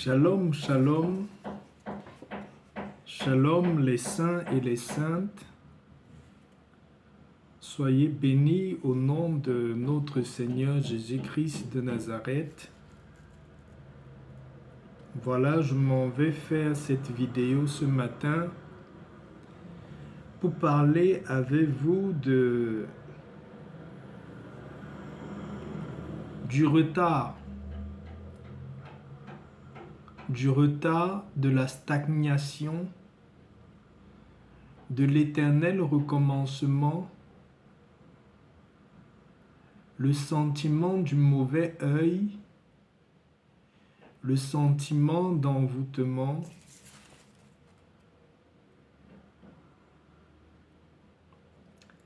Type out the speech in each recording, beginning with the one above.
Shalom, shalom, shalom les saints et les saintes. Soyez bénis au nom de notre Seigneur Jésus-Christ de Nazareth. Voilà, je m'en vais faire cette vidéo ce matin pour parler avec vous du retard, de la stagnation, de l'éternel recommencement, le sentiment du mauvais œil, le sentiment d'envoûtement,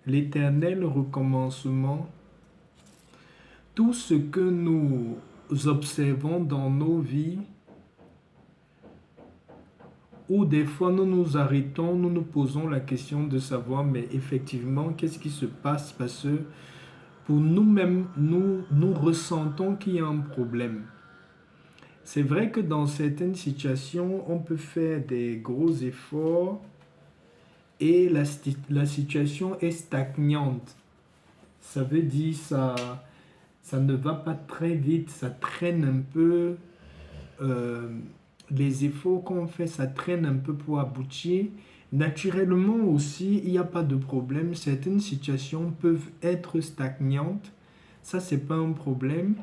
l'éternel recommencement, tout ce que nous observons dans nos vies, où des fois nous nous arrêtons, nous nous posons la question de savoir, mais effectivement, qu'est-ce qui se passe? Parce que pour nous-mêmes, nous ressentons qu'il y a un problème. C'est vrai que dans certaines situations, on peut faire des gros efforts et la situation est stagnante. Ça veut dire ça ne va pas très vite, ça traîne un peu. Les efforts qu'on fait, ça traîne un peu pour aboutir. Naturellement aussi, il n'y a pas de problème. Certaines situations peuvent être stagnantes. Ça, c'est pas un problème.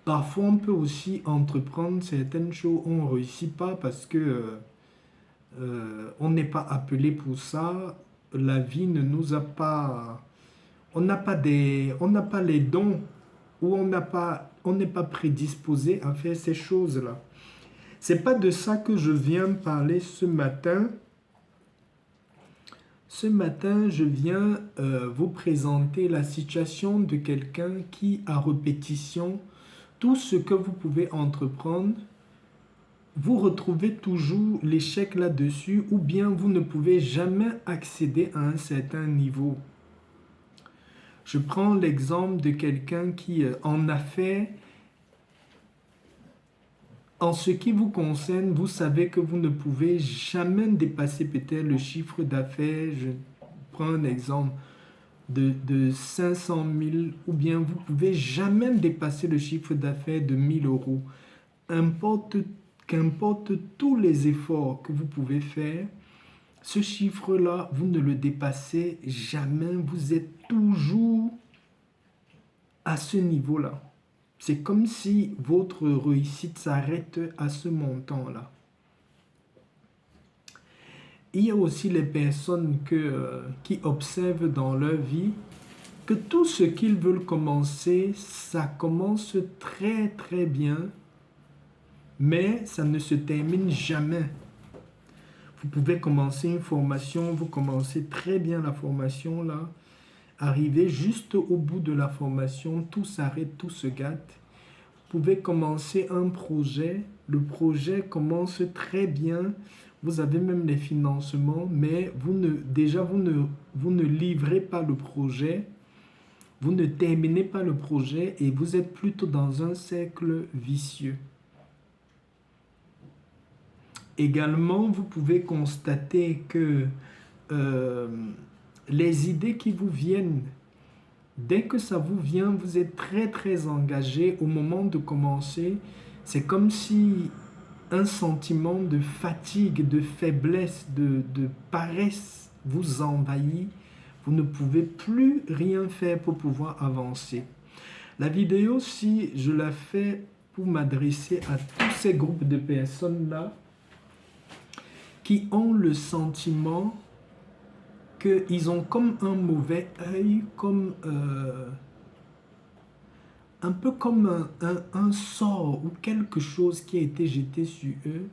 Parfois, on peut aussi entreprendre certaines choses. On ne réussit pas parce que on n'est pas appelé pour ça. La vie ne nous a pas... On n'a pas les dons ou on n'est pas prédisposé à faire ces choses-là. C'est pas de ça que je viens parler ce matin. Ce matin, je viens vous présenter la situation de quelqu'un qui, à répétition, tout ce que vous pouvez entreprendre, vous retrouvez toujours l'échec là-dessus ou bien vous ne pouvez jamais accéder à un certain niveau. Je prends l'exemple de quelqu'un qui, en affaires, en ce qui vous concerne, vous savez que vous ne pouvez jamais dépasser peut-être le chiffre d'affaires. Je prends un exemple de 500 000 ou bien vous ne pouvez jamais dépasser le chiffre d'affaires de 1 000 euros. Qu'importe tous les efforts que vous pouvez faire, ce chiffre-là, vous ne le dépassez jamais. Vous êtes toujours à ce niveau-là. C'est comme si votre réussite s'arrête à ce montant-là. Il y a aussi les personnes qui observent dans leur vie que tout ce qu'ils veulent commencer, ça commence très très bien, mais ça ne se termine jamais. Vous pouvez commencer une formation, vous commencez très bien la formation là, arrivez juste au bout de la formation, tout s'arrête, tout se gâte. Vous pouvez commencer un projet, le projet commence très bien, vous avez même les financements, mais vous ne livrez pas le projet, vous ne terminez pas le projet et vous êtes plutôt dans un cercle vicieux. Également, vous pouvez constater que les idées qui vous viennent, dès que ça vous vient, vous êtes très très engagé au moment de commencer. C'est comme si un sentiment de fatigue, de faiblesse, de paresse vous envahit. Vous ne pouvez plus rien faire pour pouvoir avancer. La vidéo, si je la fais pour m'adresser à tous ces groupes de personnes-là qui ont le sentiment qu'ils ont comme un mauvais œil, comme un peu comme un sort ou quelque chose qui a été jeté sur eux,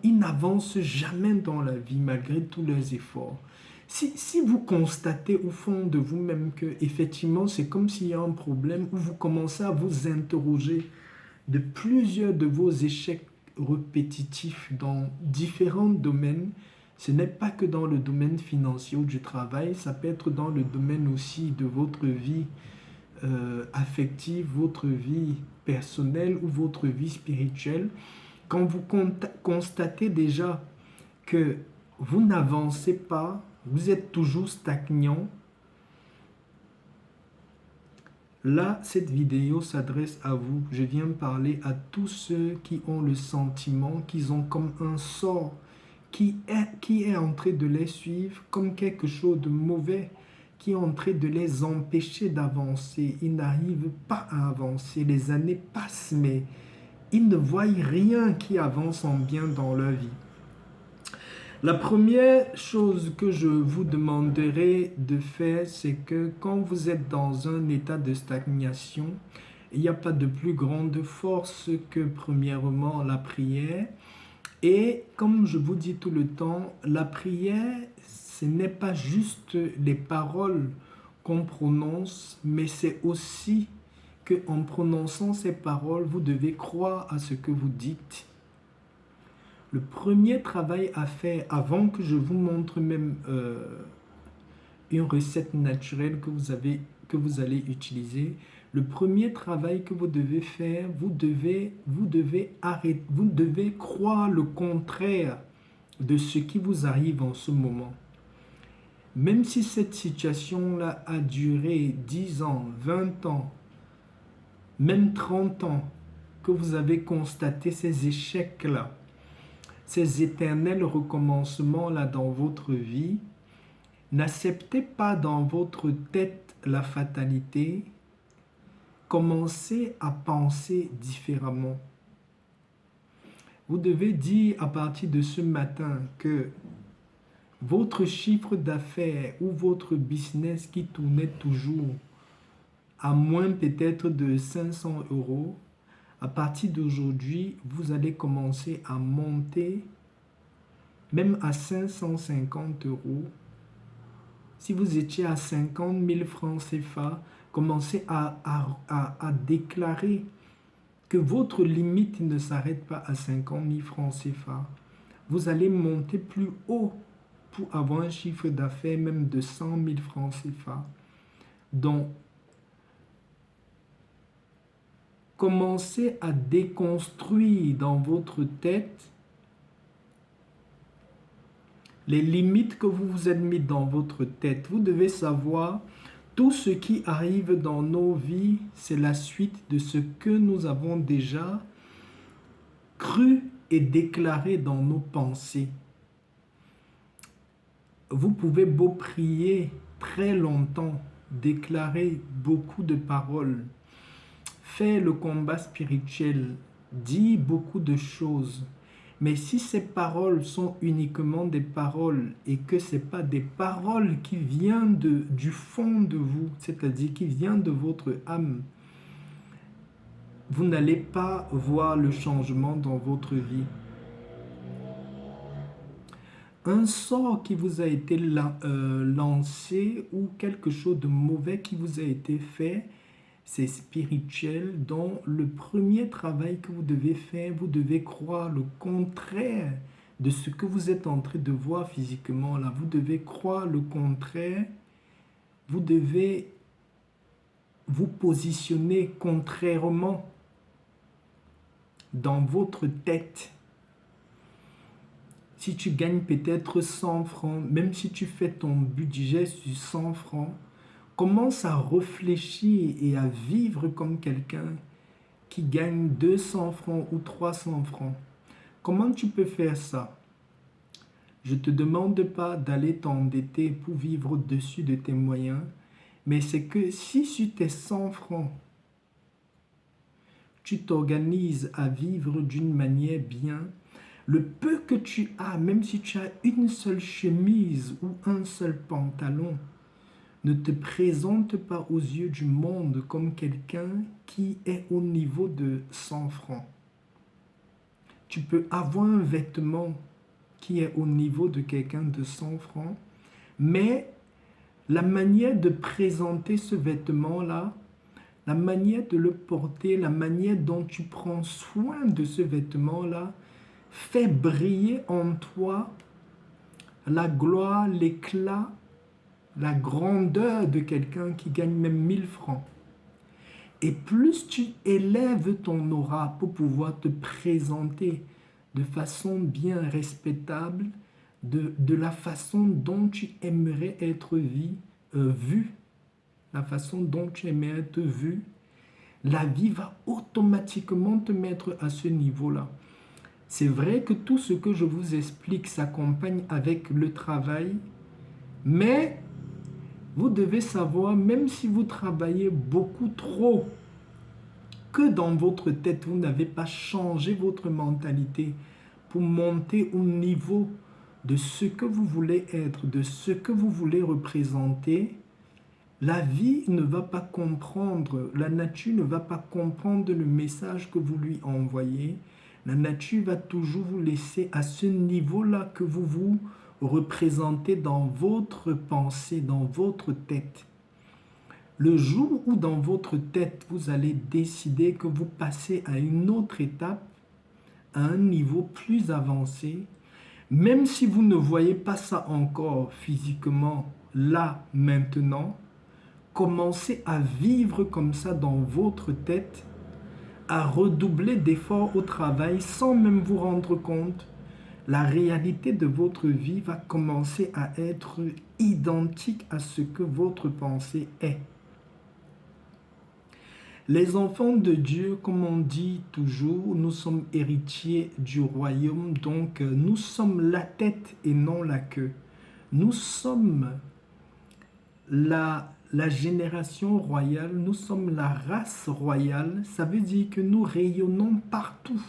ils n'avancent jamais dans la vie malgré tous leurs efforts. Si vous constatez au fond de vous-même que effectivement c'est comme s'il y a un problème, où vous commencez à vous interroger de plusieurs de vos échecs répétitifs dans différents domaines, ce n'est pas que dans le domaine financier ou du travail, ça peut être dans le domaine aussi de votre vie affective, votre vie personnelle ou votre vie spirituelle. Quand vous constatez déjà que vous n'avancez pas, vous êtes toujours stagnant, là, cette vidéo s'adresse à vous. Je viens parler à tous ceux qui ont le sentiment qu'ils ont comme un sort qui est en train de les suivre comme quelque chose de mauvais, qui est en train de les empêcher d'avancer. Ils n'arrivent pas à avancer. Les années passent, mais ils ne voient rien qui avance en bien dans leur vie. La première chose que je vous demanderai de faire, c'est que quand vous êtes dans un état de stagnation, il n'y a pas de plus grande force que premièrement la prière. Et comme je vous dis tout le temps, la prière, ce n'est pas juste les paroles qu'on prononce, mais c'est aussi qu'en prononçant ces paroles, vous devez croire à ce que vous dites. Le premier travail à faire, avant que je vous montre même une recette naturelle que vous allez utiliser, le premier travail que vous devez faire, vous devez croire le contraire de ce qui vous arrive en ce moment. Même si cette situation-là a duré 10 ans, 20 ans, même 30 ans, que vous avez constaté ces échecs-là, ces éternels recommencements-là dans votre vie, n'acceptez pas dans votre tête la fatalité. Commencez à penser différemment. Vous devez dire à partir de ce matin que votre chiffre d'affaires ou votre business qui tournait toujours à moins peut-être de 500 €, à partir d'aujourd'hui, vous allez commencer à monter même à 550 €. Si vous étiez à 50 000 francs CFA, commencez à déclarer que votre limite ne s'arrête pas à 50 000 francs CFA. Vous allez monter plus haut pour avoir un chiffre d'affaires même de 100 000 francs CFA. Donc, commencez à déconstruire dans votre tête les limites que vous vous êtes mis dans votre tête. Vous devez savoir, tout ce qui arrive dans nos vies, c'est la suite de ce que nous avons déjà cru et déclaré dans nos pensées. Vous pouvez beau prier très longtemps, déclarer beaucoup de paroles, faire le combat spirituel, dire beaucoup de choses. Mais si ces paroles sont uniquement des paroles et que ce n'est pas des paroles qui viennent du fond de vous, c'est-à-dire qui viennent de votre âme, vous n'allez pas voir le changement dans votre vie. Un sort qui vous a été lancé ou quelque chose de mauvais qui vous a été fait, c'est spirituel. Donc, le premier travail que vous devez faire, vous devez croire le contraire de ce que vous êtes en train de voir physiquement là. Vous devez croire le contraire. Vous devez vous positionner contrairement dans votre tête. Si tu gagnes peut-être 100 francs, même si tu fais ton budget sur 100 francs, commence à réfléchir et à vivre comme quelqu'un qui gagne 200 francs ou 300 francs. Comment tu peux faire ça? Je ne te demande pas d'aller t'endetter pour vivre au-dessus de tes moyens, mais c'est que si sur tes 100 francs, tu t'organises à vivre d'une manière bien, le peu que tu as, même si tu as une seule chemise ou un seul pantalon, ne te présente pas aux yeux du monde comme quelqu'un qui est au niveau de 100 francs. Tu peux avoir un vêtement qui est au niveau de quelqu'un de 100 francs, mais la manière de présenter ce vêtement-là, la manière de le porter, la manière dont tu prends soin de ce vêtement-là, fait briller en toi la gloire, l'éclat, la grandeur de quelqu'un qui gagne même 1000 francs. Et plus tu élèves ton aura pour pouvoir te présenter de façon bien respectable, de la façon dont tu aimerais être vu, la façon dont tu aimerais être vu, la vie va automatiquement te mettre à ce niveau-là. C'est vrai que tout ce que je vous explique s'accompagne avec le travail, mais vous devez savoir, même si vous travaillez beaucoup trop, que dans votre tête, vous n'avez pas changé votre mentalité pour monter au niveau de ce que vous voulez être, de ce que vous voulez représenter, la vie ne va pas comprendre, la nature ne va pas comprendre le message que vous lui envoyez. La nature va toujours vous laisser à ce niveau-là que vous vous représentez dans votre pensée, dans votre tête. Le jour où dans votre tête, vous allez décider que vous passez à une autre étape, à un niveau plus avancé, même si vous ne voyez pas ça encore physiquement, là, maintenant, commencez à vivre comme ça dans votre tête, à redoubler d'efforts au travail sans même vous rendre compte. La réalité de votre vie va commencer à être identique à ce que votre pensée est. Les enfants de Dieu, comme on dit toujours, nous sommes héritiers du royaume, donc nous sommes la tête et non la queue. Nous sommes la génération royale, nous sommes la race royale, ça veut dire que nous rayonnons partout.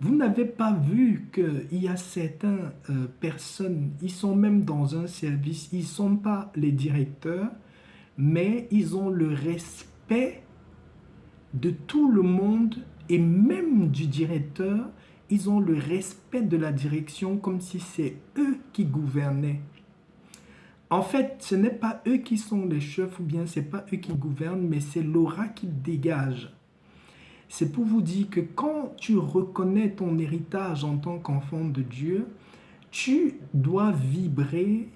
Vous n'avez pas vu qu'il y a certaines personnes, ils sont même dans un service, ils ne sont pas les directeurs, mais ils ont le respect de tout le monde et même du directeur, ils ont le respect de la direction comme si c'est eux qui gouvernaient. En fait, ce n'est pas eux qui sont les chefs ou bien ce n'est pas eux qui gouvernent, mais c'est l'aura qui dégage. C'est pour vous dire que quand tu reconnais ton héritage en tant qu'enfant de Dieu, tu dois vibrer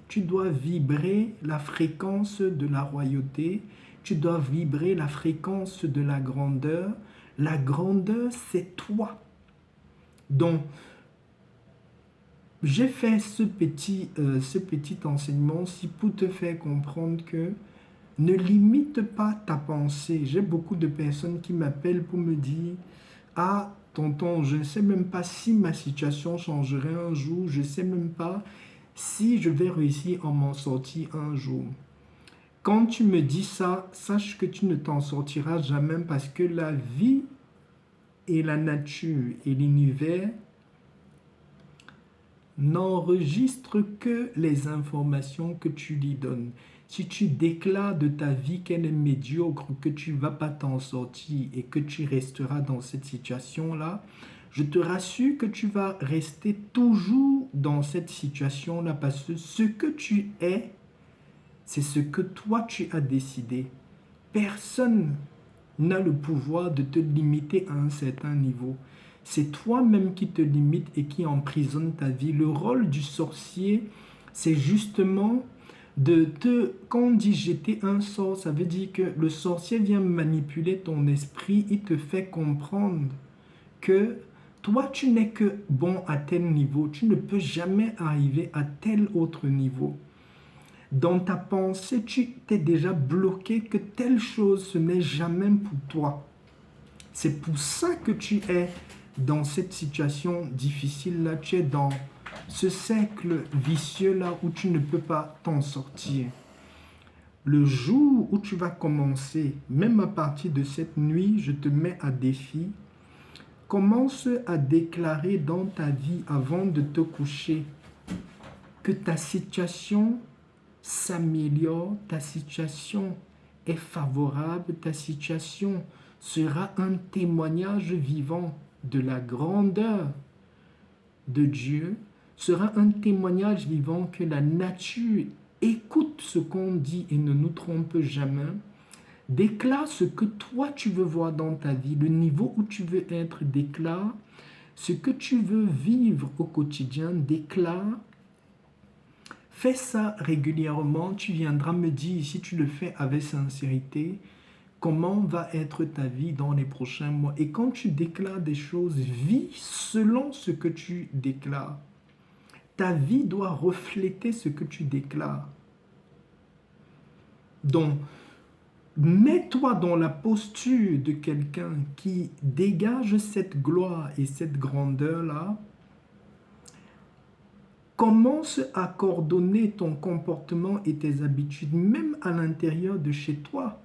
la fréquence de la royauté, tu dois vibrer la fréquence de la grandeur. La grandeur, c'est toi. Donc, j'ai fait ce petit enseignement aussi pour te faire comprendre que ne limite pas ta pensée. J'ai beaucoup de personnes qui m'appellent pour me dire « Ah, tonton, je ne sais même pas si ma situation changerait un jour, je ne sais même pas si je vais réussir à m'en sortir un jour. » Quand tu me dis ça, sache que tu ne t'en sortiras jamais parce que la vie et la nature et l'univers n'enregistre que les informations que tu lui donnes. Si tu déclares de ta vie qu'elle est médiocre, que tu ne vas pas t'en sortir et que tu resteras dans cette situation-là, je te rassure que tu vas rester toujours dans cette situation-là parce que ce que tu es, c'est ce que toi tu as décidé. Personne n'a le pouvoir de te limiter à un certain niveau. C'est toi-même qui te limites et qui emprisonne ta vie. Le rôle du sorcier, c'est justement quand on dit jeter un sort, ça veut dire que le sorcier vient manipuler ton esprit, il te fait comprendre que toi, tu n'es que bon à tel niveau, tu ne peux jamais arriver à tel autre niveau. Dans ta pensée, tu t'es déjà bloqué que telle chose, ce n'est jamais pour toi. C'est pour ça que tu es dans cette situation difficile-là, tu es dans ce cercle vicieux-là où tu ne peux pas t'en sortir. Le jour où tu vas commencer, même à partir de cette nuit, je te mets à défi, commence à déclarer dans ta vie avant de te coucher que ta situation s'améliore, ta situation est favorable, ta situation sera un témoignage vivant de la grandeur de Dieu, sera un témoignage vivant que la nature écoute ce qu'on dit et ne nous trompe jamais. Déclare ce que toi tu veux voir dans ta vie, le niveau où tu veux être, déclare ce que tu veux vivre au quotidien, déclare. Fais ça régulièrement, tu viendras me dire si tu le fais avec sincérité, comment va être ta vie dans les prochains mois. Et quand tu déclares des choses, vis selon ce que tu déclares. Ta vie doit refléter ce que tu déclares. Donc, mets-toi dans la posture de quelqu'un qui dégage cette gloire et cette grandeur-là. Commence à coordonner ton comportement et tes habitudes, même à l'intérieur de chez toi.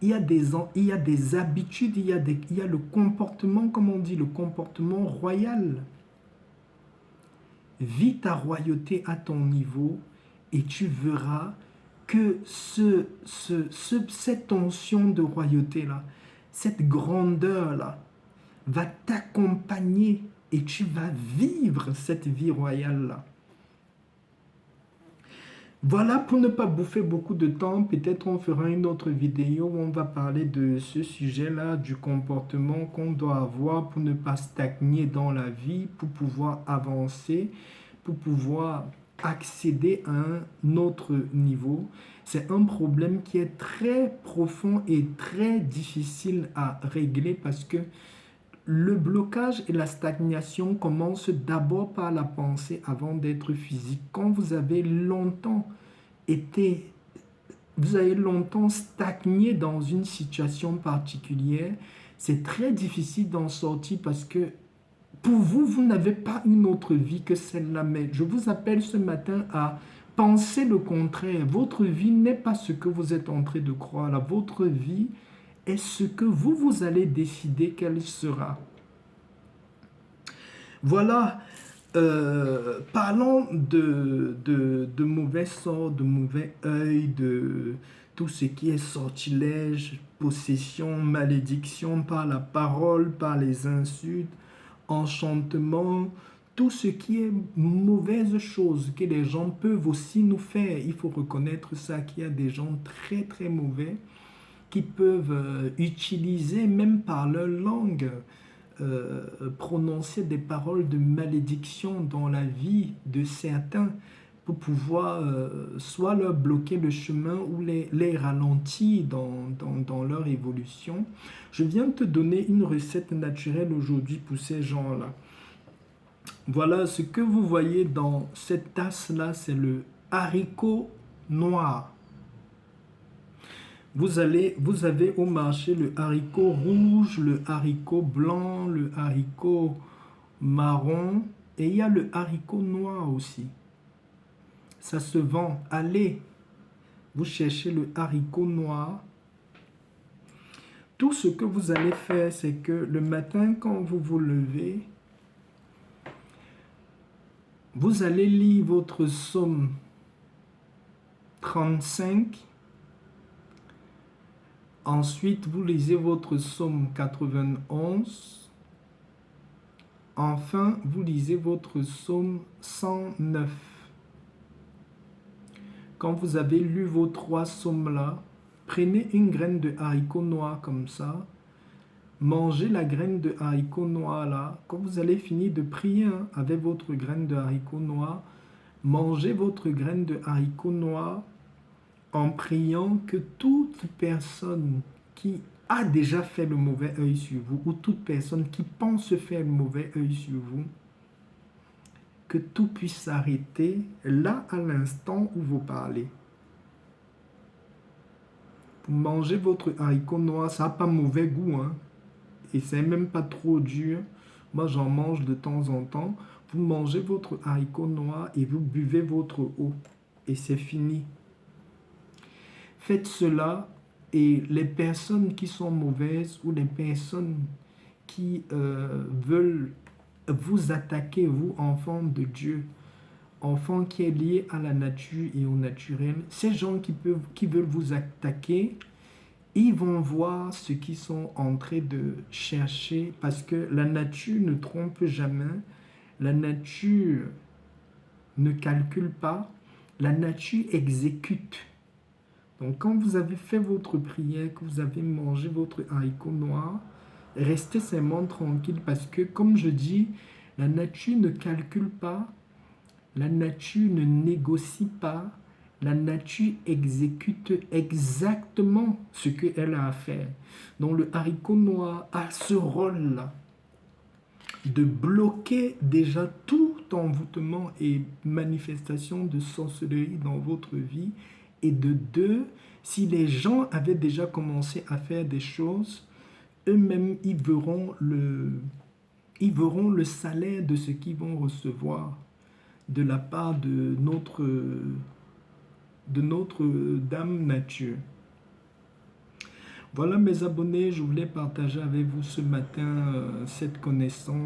Il y a des habitudes, il y a le comportement, comme on dit, le comportement royal. Vis ta royauté à ton niveau et tu verras que cette onction de royauté-là, cette grandeur-là, va t'accompagner et tu vas vivre cette vie royale-là. Voilà, pour ne pas bouffer beaucoup de temps, peut-être on fera une autre vidéo où on va parler de ce sujet-là, du comportement qu'on doit avoir pour ne pas stagner dans la vie, pour pouvoir avancer, pour pouvoir accéder à un autre niveau. C'est un problème qui est très profond et très difficile à régler parce que le blocage et la stagnation commencent d'abord par la pensée avant d'être physique. Quand vous avez longtemps stagné dans une situation particulière, c'est très difficile d'en sortir parce que pour vous, vous n'avez pas une autre vie que celle-là. Mais je vous appelle ce matin à penser le contraire. Votre vie n'est pas ce que vous êtes en train de croire. Là. Votre vie est ce que vous allez décider qu'elle sera. Voilà, parlons de mauvais sorts, de mauvais œil, de tout ce qui est sortilège, possession, malédiction par la parole, par les insultes, enchantement, tout ce qui est mauvaise chose que les gens peuvent aussi nous faire. Il faut reconnaître ça, qu'il y a des gens très très mauvais qui peuvent utiliser même par leur langue, prononcer des paroles de malédiction dans la vie de certains pour pouvoir soit leur bloquer le chemin ou les ralentir dans leur évolution. Je viens de te donner une recette naturelle aujourd'hui pour ces gens-là. Voilà, ce que vous voyez dans cette tasse-là, c'est le haricot noir. Vous avez au marché le haricot rouge, le haricot blanc, le haricot marron et il y a le haricot noir aussi. Ça se vend. Allez, vous cherchez le haricot noir. Tout ce que vous allez faire, c'est que le matin, quand vous vous levez, vous allez lire votre psaume 35. Ensuite, vous lisez votre psaume 91. Enfin, vous lisez votre psaume 109. Quand vous avez lu vos 3 psaumes-là, prenez une graine de haricot noir comme ça. Mangez la graine de haricot noir là. Quand vous allez finir de prier avec votre graine de haricot noir, mangez votre graine de haricot noir en priant que toute personne qui a déjà fait le mauvais œil sur vous ou toute personne qui pense faire le mauvais œil sur vous, que tout puisse s'arrêter là à l'instant où vous parlez. Vous mangez votre haricot noir, ça n'a pas mauvais goût, hein, et c'est même pas trop dur. Moi, j'en mange de temps en temps. Vous mangez votre haricot noir et vous buvez votre eau. Et c'est fini. Faites cela et les personnes qui sont mauvaises ou les personnes qui veulent vous attaquer, vous, enfants de Dieu, enfants qui est lié à la nature et au naturel, ces gens qui veulent vous attaquer, ils vont voir ce qu'ils sont en train de chercher parce que la nature ne trompe jamais, la nature ne calcule pas, la nature exécute. Donc quand vous avez fait votre prière, que vous avez mangé votre haricot noir, restez seulement tranquille parce que comme je dis, la nature ne calcule pas, la nature ne négocie pas, La nature exécute exactement ce qu'elle a à faire. Donc le haricot noir a ce rôle-là de bloquer déjà tout envoûtement et manifestation de sorcellerie dans votre vie. Et de deux, si les gens avaient déjà commencé à faire des choses, eux-mêmes, ils verront le salaire de ce qu'ils vont recevoir de la part de notre Dame Nature. Voilà mes abonnés, je voulais partager avec vous ce matin cette connaissance.